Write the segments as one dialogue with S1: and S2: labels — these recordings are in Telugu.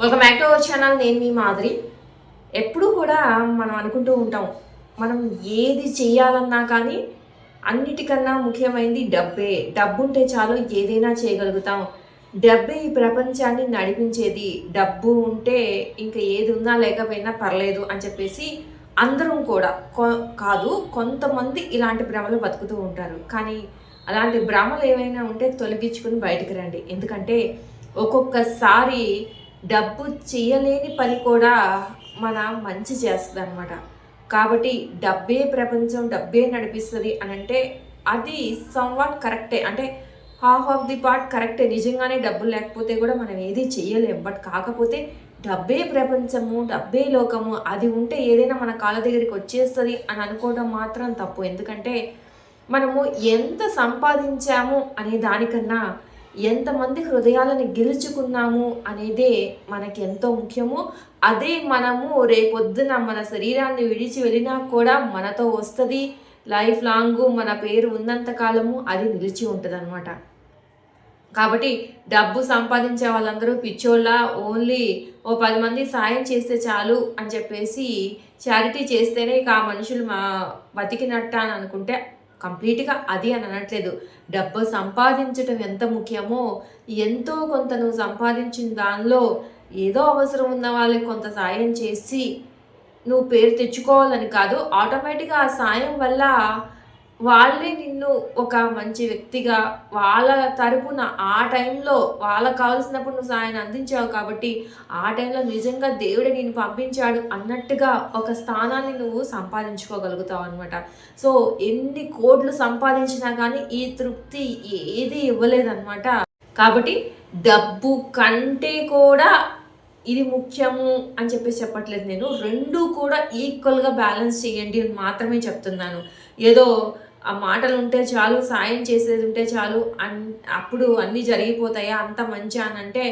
S1: Welcome back to our channel. నేను మీ మాదిరి. ఎప్పుడు కూడా మనం అనుకుంటూ ఉంటాం, మనం ఏది చేయాలన్నా కానీ అన్నిటికన్నా ముఖ్యమైనది డబ్బే. డబ్బు ఉంటే చాలు ఏదైనా చేయగలుగుతాం. డబ్బే ఈ ప్రపంచాన్ని నడిపించేది. డబ్బు ఉంటే ఇంకా ఏది ఉన్నా లేకపోయినా పర్లేదు అని చెప్పేసి అందరం కూడా కాదు, కొంతమంది ఇలాంటి భ్రమలు బతుకుతూ ఉంటారు. కానీ అలాంటి భ్రమలు ఏమైనా ఉంటే తొలగించుకుని బయటికి రండి. ఎందుకంటే ఒక్కొక్కసారి డబ్బు చేయలేని పని కూడా మన మంచి చేస్తుంది అనమాట. కాబట్టి డబ్బే ప్రపంచం, డబ్బే నడిపిస్తుంది అని అంటే అది సమ్వాట్ కరెక్టే. అంటే హాఫ్ ఆఫ్ ది పార్ట్ కరెక్టే. నిజంగానే డబ్బులు లేకపోతే కూడా మనం ఏది చెయ్యలేం. బట్ కాకపోతే డబ్బే ప్రపంచము, డబ్బే లోకము, అది ఉంటే ఏదైనా మన కాళ్ళ దగ్గరికి వచ్చేస్తుంది అని అనుకోవడం మాత్రం తప్పు. ఎందుకంటే మనము ఎంత సంపాదించాము అనే దానికన్నా ఎంతమంది హృదయాలను గెలుచుకున్నాము అనేదే మనకి ఎంతో ముఖ్యము. అదే మనము రేపొద్దున మన శరీరాన్ని విడిచి వెళ్ళినా కూడా మనతో వస్తుంది. లైఫ్ లాంగ్ మన పేరు ఉన్నంత కాలము అది నిలిచి ఉంటుంది అనమాట. కాబట్టి డబ్బు సంపాదించే వాళ్ళందరూ పిచ్చోళ్ళ, ఓన్లీ ఓ 10 మంది సాయం చేస్తే చాలు అని చెప్పేసి చారిటీ చేస్తేనే ఇక ఆ మనుషులు బతికినట్ట అని అనుకుంటే కంప్లీట్గా అది అని అనట్లేదు. డబ్బు సంపాదించటం ఎంత ముఖ్యమో ఎంతో కొంత నువ్వు సంపాదించిన దానిలో ఏదో అవసరం ఉన్న వాళ్ళకి కొంత సాయం చేసి నువ్వు పేరు తెచ్చుకోవాలని కాదు, ఆటోమేటిక్గా ఆ సాయం వల్ల వాళ్ళే నిన్ను ఒక మంచి వ్యక్తిగా వాళ్ళ తరపున ఆ టైంలో వాళ్ళకు కావాల్సినప్పుడు నువ్వు సాయం అందించావు కాబట్టి ఆ టైంలో నిజంగా దేవుడే నేను పంపించాడు అన్నట్టుగా ఒక స్థానాన్ని నువ్వు సంపాదించుకోగలుగుతావు అనమాట. సో ఎన్ని కోట్లు సంపాదించినా కానీ ఈ తృప్తి ఏది ఇవ్వలేదన్నమాట. కాబట్టి డబ్బు కంటే కూడా ఇది ముఖ్యము అని చెప్పేసి చెప్పట్లేదు నేను. రెండు కూడా ఈక్వల్గా బ్యాలెన్స్ చేయండి అని మాత్రమే చెప్తున్నాను. ఏదో ఆ మాటలు ఉంటే చాలు, సాయం చేసేది ఉంటే చాలు అప్పుడు అన్నీ జరిగిపోతాయా, అంత మంచి అని అంటే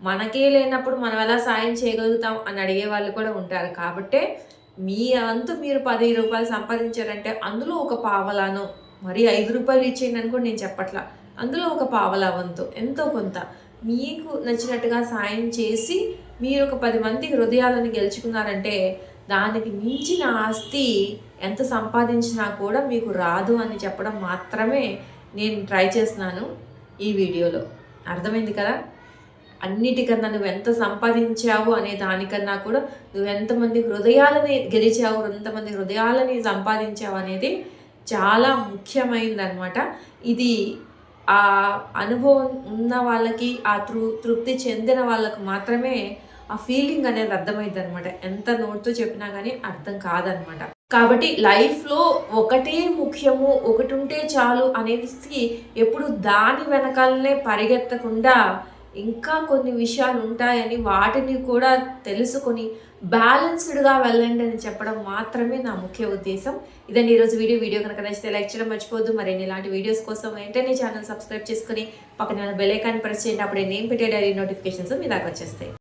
S1: మనకే లేనప్పుడు మనం ఎలా సాయం చేయగలుగుతాం అని అడిగే వాళ్ళు కూడా ఉంటారు. కాబట్టే మీ వంతు మీరు 10 రూపాయలు సంపాదించారంటే అందులో ఒక పావలాను, మరి 5 రూపాయలు ఇచ్చేయండి అనుకోండి, నేను చెప్పట్లా, అందులో ఒక పావలా వంతు ఎంతో కొంత మీకు నచ్చినట్టుగా సాయం చేసి మీరు ఒక 10 మంది హృదయాలను గెలుచుకున్నారంటే దానికి మించిన ఆస్తి ఎంత సంపాదించినా కూడా మీకు రాదు అని చెప్పడం మాత్రమే నేను ట్రై చేస్తున్నాను ఈ వీడియోలో. అర్థమైంది కదా? అన్నిటికన్నా నువ్వు ఎంత సంపాదించావు అనే దానికన్నా కూడా నువ్వు ఎంతమంది హృదయాలని గెలిచావు, ఎంతమంది హృదయాలని సంపాదించావు అనేది చాలా ముఖ్యమైనదన్నమాట. ఇది ఆ అనుభవం ఉన్న వాళ్ళకి, ఆ తృప్తి చెందిన వాళ్ళకు మాత్రమే ఆ ఫీలింగ్ అనేది అర్థమైంది అనమాట. ఎంత నోటితో చెప్పినా కానీ అర్థం కాదనమాట. కాబట్టి లైఫ్లో ఒకటే ముఖ్యము, ఒకటి ఉంటే చాలు అనేసి ఎప్పుడు దాని వెనకాలనే పరిగెత్తకుండా ఇంకా కొన్ని విషయాలు ఉంటాయని వాటిని కూడా తెలుసుకొని బ్యాలెన్స్డ్గా వెళ్ళండి అని చెప్పడం మాత్రమే నా ముఖ్య ఉద్దేశం. ఇదండి ఈరోజు వీడియో కనుక నచ్చితే లైక్ చేయడం మర్చిపోద్దు. మరిన్ని ఇలాంటి వీడియోస్ కోసం వెంటనే ఛానల్ సబ్స్క్రైబ్ చేసుకుని పక్కన బెల్ ఐకాన్ ప్రెస్ చేయండి. అప్పుడే నేను పెట్టే డైలీ నోటిఫికేషన్స్ మీ దాకా వచ్చేస్తాయి.